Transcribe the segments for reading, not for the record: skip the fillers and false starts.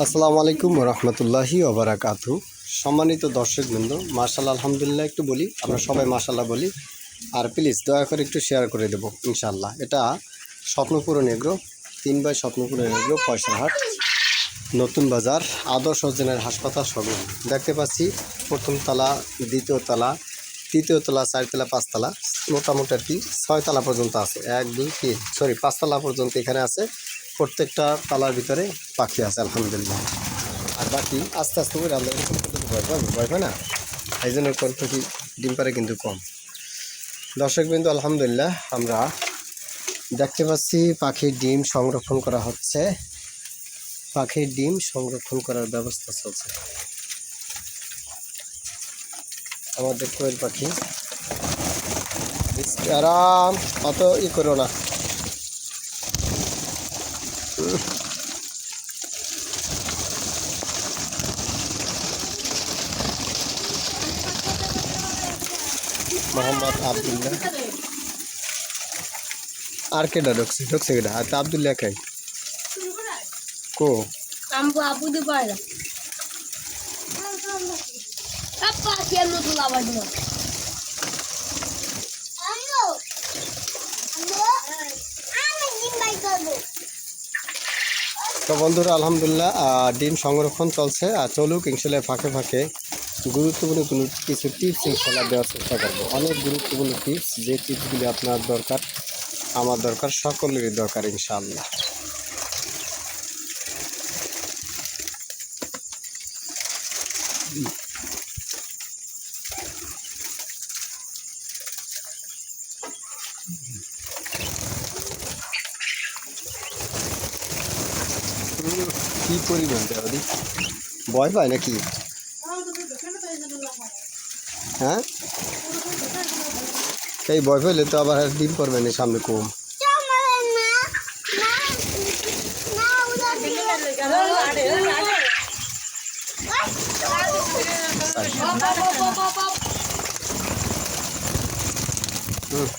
আসসালামু আলাইকুম রহমতুল্লাহি ওবারাকাতু। সম্মানিত দর্শকবৃন্দ, মাশাআল্লাহ আলহামদুলিল্লাহ একটু বলি, আমরা সবাই মাশাআল্লাহ বলি। আর প্লিজ দয়া করে একটু শেয়ার করে দেব ইনশাআল্লাহ। এটা স্বপ্নপুরন এগ্রো 3 বাই স্বপ্নপুরন এগ্রো পয়সারহাট নতুন বাজার আদর্শ জেনারেল হাসপাতাল সংলগ্ন। দেখতে পাচ্ছি প্রথম তলা, দ্বিতীয় তলা, তৃতীয় তলা, 4 তলা, 5 তলা, মোটামুটি আর কি 6 তলা পর্যন্ত আছে। 1 2 3 5 তলা পর্যন্ত এখানে আছে। প্রত্যেকটা তালার ভিতরে পাখি আছে আলহামদুলিল্লাহ। আর বাকি আস্তে আস্তে করে আমরা ভয় পায় না, এই জন্য কন্ট্রোটি ডিম পারে কিন্তু কম। দর্শকবৃন্দ আলহামদুলিল্লাহ আমরা দেখতে পাচ্ছি পাখির ডিম সংরক্ষণ করা হচ্ছে, পাখির ডিম সংরক্ষণ করার ব্যবস্থা চলছে। আমাদের কোয়েল পাখি আরাম, অত করো না। মোহাম্মদ আবদুল্লাহ আর কেডা ঢুকছে কেডা? আর আবদুল্লাহ খাই কো আমগো আপু দি পায়না আপা কেমন তো লাভ দিও আম্মু আমি ডিম বাই করব। তো বন্ধুরা আলহামদুলিল্লাহ ডিম সংরক্ষণ চলছে। আর চলুক ইনশাল্লাহ ফাঁকে ফাঁকে গুরুত্বপূর্ণ কোনো কিছু টিপস ইনশাল্লাহ দেওয়ার চেষ্টা করবো। অনেক গুরুত্বপূর্ণ টিপস, যে টিপসগুলি আপনার দরকার, আমার দরকার, সকলেরই দরকার ইনশাআল্লাহ। কি পরিমাণ দেওয়া দি ভয় পায় নাকি? হ্যাঁ, এই ভয় পাইলে তো আবার ডিম করবে না সামনে কম।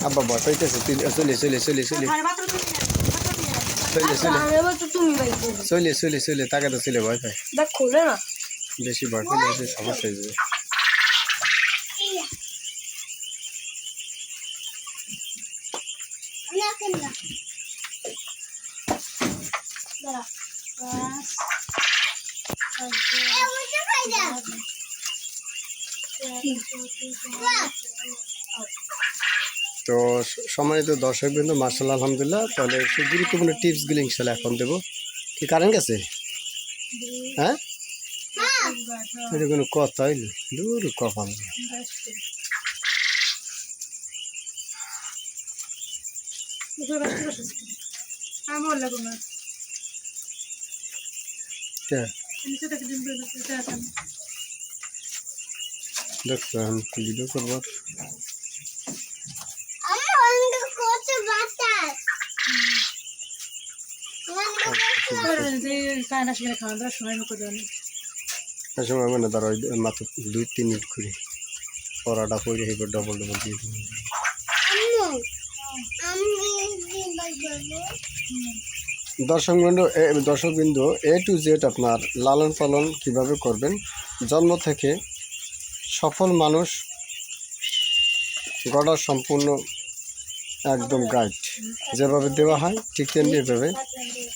আব্বা ভয় পাইতেছে, চলে চলে চলে চলে তাকে তো চলে ভয় পায়, বেশি ভয় পেলে সমস্যা হয়ে যাবে। তো সম্মানিত দর্শকবৃন্দ মাশাআল্লাহ আলহামদুলিল্লাহ, তাহলে সেই গুরুত্বপূর্ণ টিপসগুলি ইনশাআল্লাহ এখন দেবো। কি কারেন্ট গেছে? হ্যাঁ, এটা কোনো কথা হইল? দূর কপাল। দেখছো আমি ভিডিও করবো। সময় মানে ধরো মাত্র 2-3 মিনিট করে পরাটা করে এবার ডবল ডবল দিয়ে দিন। দর্শকবৃন্দ A to Z আপনার লালন পালন কিভাবে করবেন, জন্ম থেকে সফল মানুষ গড়ার সম্পূর্ণ একদম গাইড যেভাবে দেওয়া হয় ঠিক তেমনি এভাবে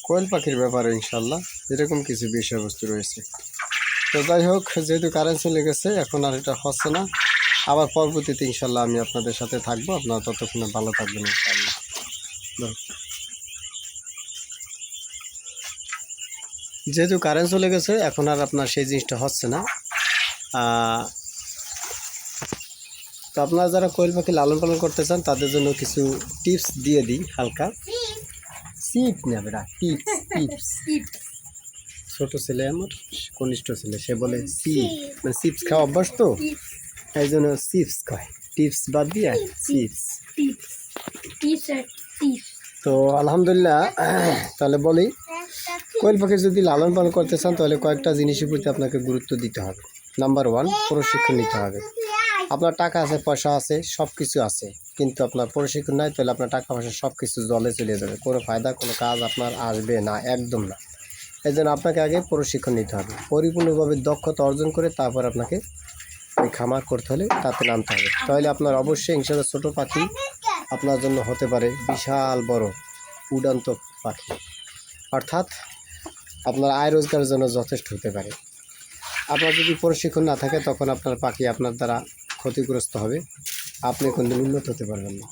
কোয়েল পাখির ব্যাপারে ইনশাল্লাহ এরকম কিছু বিষয়বস্তু রয়েছে। তো যাই হোক, যেহেতু কারেন্ট চলে গেছে এখন আর এটা হচ্ছে না, আবার পরবর্তীতে ইনশাল্লাহ আমি আপনাদের সাথে থাকবো। আপনারা ততক্ষণে ভালো থাকবেন ইনশাল্লাহ। যেহেতু কারেন্ট চলে গেছে এখন আর আপনার সেই জিনিসটা হচ্ছে না। তো আপনারা যারা কোয়েল পাখি লালন পালন করতে চান তাদের জন্য কিছু টিপস দিয়ে দিই হালকা। টিপস না বেটা, টিপস টিপস। ছোট ছেলে আমার কনিষ্ঠ ছেলে, সে বলে মানে চিপস খাওয়া অভ্যাস, তো এই জন্য চিপস খায়, টিপস বাদ দিয়ে চিপস। তো আলহামদুলিল্লাহ, তাহলে বলি কোয়েল পাখি যদি লালন পালন করতে চান তাহলে কয়েকটা জিনিসের প্রতি আপনাকে গুরুত্ব দিতে হবে। নাম্বার 1, প্রশিক্ষণ নিতে হবে। আপনার টাকা আছে, পয়সা আছে, সব কিছু আছে, কিন্তু আপনার প্রশিক্ষণ নাই, তাহলে আপনার টাকা পয়সা সব কিছু জলে চলে যাবে, কোনো ফায়দা কোনো কাজ আপনার আসবে না, একদম না। এই জন্য আপনাকে আগে প্রশিক্ষণ নিতে হবে, পরিপূর্ণভাবে দক্ষতা অর্জন করে তারপর আপনাকে এই খামার করতে হলে তাতে নামতে হবে। তাহলে আপনার অবশ্যই ইনশাআল্লাহ ছোটো পাখি আপনার জন্য হতে পারে বিশাল বড় উড়ন্ত পাখি, অর্থাৎ আপনার আয় রোজগারের জন্য যথেষ্ট হতে পারে। আপনার যদি প্রশিক্ষণ না থাকে তখন আপনার পাখি আপনার দ্বারা ক্ষতিগ্রস্ত হবে, আপনি কোনদিন উন্নত হতে পারবেন না।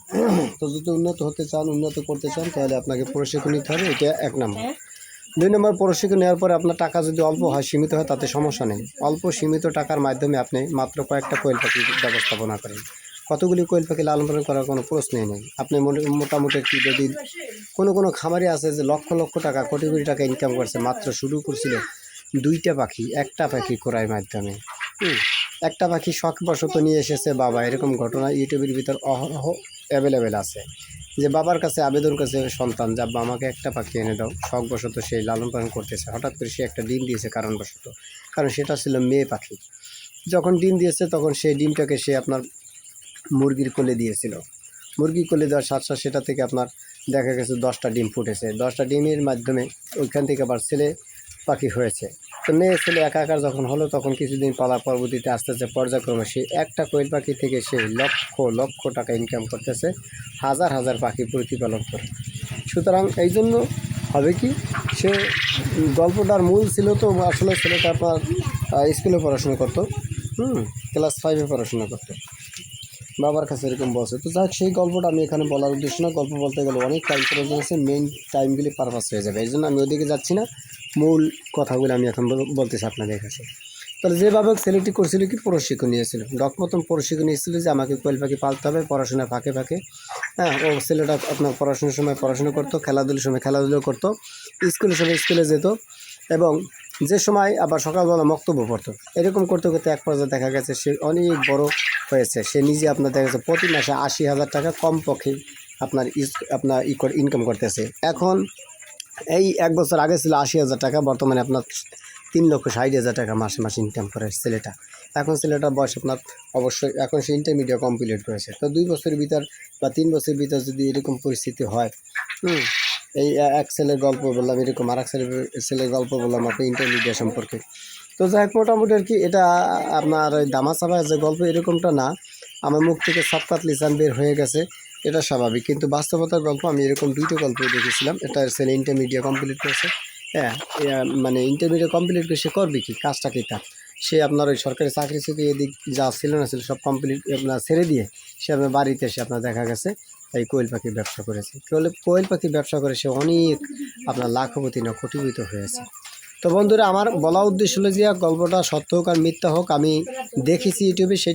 তো যদি উন্নত হতে চান, উন্নত করতে চান, তাহলে আপনাকে প্রশিক্ষণ নিতে হবে, এটা 1 নম্বর। 2 নম্বর, প্রশিক্ষণ নেওয়ার পরে আপনার টাকা যদি অল্প হয়, সীমিত হয়, তাতে সমস্যা নেই। অল্প সীমিত টাকার মাধ্যমে আপনি মাত্র কয়েকটা কোয়েল পাখি ব্যবস্থাপনা করেন। কতগুলি কোয়েল পাখি লালন পালন করার কোনো প্রশ্নই নেই। আপনি মোটামুটি একটি যদি কোনো খামারি আছে যে লক্ষ লক্ষ টাকা, কোটি কোটি টাকা ইনকাম করছে, মাত্র শুরু করছিল 2টা পাখি, 1টা পাখি ক্রয়ের মাধ্যমে। একটা পাখি শখবশত নিয়ে এসেছে বাবা, এরকম ঘটনা ইউটিউবের ভিতর অহরহ অ্যাভেলেবেল আছে, যে বাবার কাছে আবেদন করেছে সন্তান যে আব্বা আমাকে একটা পাখি এনে দাও, শখবশত সেই লালন পালন করতেছে, হঠাৎ করে সে একটা ডিম দিয়েছে কারণবশত, কারণ সেটা ছিল মেয়ে পাখি। যখন ডিম দিয়েছে তখন সেই ডিমটাকে সে আপনার মুরগির কোলে দিয়েছিল। মুরগির কোলে দেওয়ার সাথে সাথে সেটা থেকে আপনার দেখা গেছে 10টা ডিম ফুটেছে। 10টা ডিমের মাধ্যমে ওইখান থেকে আবার ছেলে পাখি হয়েছে। তো মেয়ে ছেলে একাকার যখন হলো, তখন কিছুদিন পালার পরবর্তীতে আস্তে আস্তে পর্যায়ক্রমে সেই একটা কোয়েল পাখি থেকে সে লক্ষ লক্ষ টাকা ইনকাম করতেছে, হাজার হাজার পাখি প্রতিপালন করে। সুতরাং এই জন্য হবে কি, সে গল্পটার মূল ছিল তো আসলে ছেলেটা আপনার স্কুলে পড়াশোনা করতো, ক্লাস 5-এ পড়াশোনা করতো, বাবার কাছে এরকম বলছে। তো যাক, সেই গল্পটা আমি এখানে বলার উদ্দেশ্য না, গল্প বলতে গেলে অনেক টাইম প্রয়োজন আছে, মেইন টাইমগুলি পারপাস হয়ে যাবে, এই জন্য আমি ওদিকে যাচ্ছি না, মূল কথাগুলো আমি এখন বলতেছি আপনাদের কাছে। তাহলে যেভাবে ছেলেটি করছিল কি, প্রশিক্ষণ নিয়েছিল, প্রথম প্রশিক্ষণ নিয়েছিল যে আমাকে কোয়েল পাখি পালতে হবে পড়াশোনার ফাঁকে ফাঁকে। হ্যাঁ, ও ছেলেটা আপনার পড়াশোনার সময় পড়াশোনা করতো, খেলাধুলার সময় খেলাধুলো করতো, স্কুলের সময় স্কুলে যেত, এবং যে সময় আবার সকালবেলা বক্তব্য পড়তো। এরকম করতে করতে এক পর্যায়ে দেখা গেছে সে অনেক বড় হয়েছে। সে নিজে আপনার দেখা গেছে প্রতি মাসে 80,000 টাকা কমপক্ষে আপনার ইনকাম করতেছে। এখন এই 1 বছর আগে ছিল 80,000 টাকা, বর্তমানে আপনার 3,60,000 টাকা মাসে মাসে ইনকাম করে ছেলেটা। এখন ছেলেটার বয়স আপনার অবশ্যই, এখন সে ইন্টারমিডিয়েট কমপ্লিট করেছে। তো 2 বছরের ভিতর বা 3 বছরের ভিতর যদি এরকম পরিস্থিতি হয়, এই এক ছেলের গল্প বললাম, এরকম আর এক ছেলের গল্প বললাম আপনি ইন্টারমিডিয়েট সম্পর্কে। তো যাই হোক, মোটামুটি আর কি, এটা আপনার ওই দামাচাপায় যে গল্প এরকমটা না, আমার মুখ থেকে সাতপাত লিসান বের হয়ে গেছে, এটা স্বাভাবিক। কিন্তু বাস্তবতার গল্প আমি এরকম 2টো গল্প দেখেছিলাম। এটা ছেলে ইন্টারমিডিয়েট কমপ্লিট করেছে, হ্যাঁ, মানে ইন্টারমিডিয়েট কমপ্লিট করে সে করবে কি, কাজটা কি তার, সে আপনার ওই সরকারি চাকরি চুকরি এদিক যা ছিল না ছিল সব কমপ্লিট আপনার ছেড়ে দিয়ে সে আপনার বাড়িতে এসে আপনার দেখা গেছে এই কোয়েল পাখির ব্যবসা করেছে। কোয়েল পাখির ব্যবসা করে সে অনেক আপনার লাখপতি না কোটিপতি হয়েছে। তো বন্ধুরা, আমার বলা উদ্দেশ্য হলো যে গল্পটা সত্য হোক আর মিথ্যা হোক, আমি দেখেছি ইউটিউবে, সেই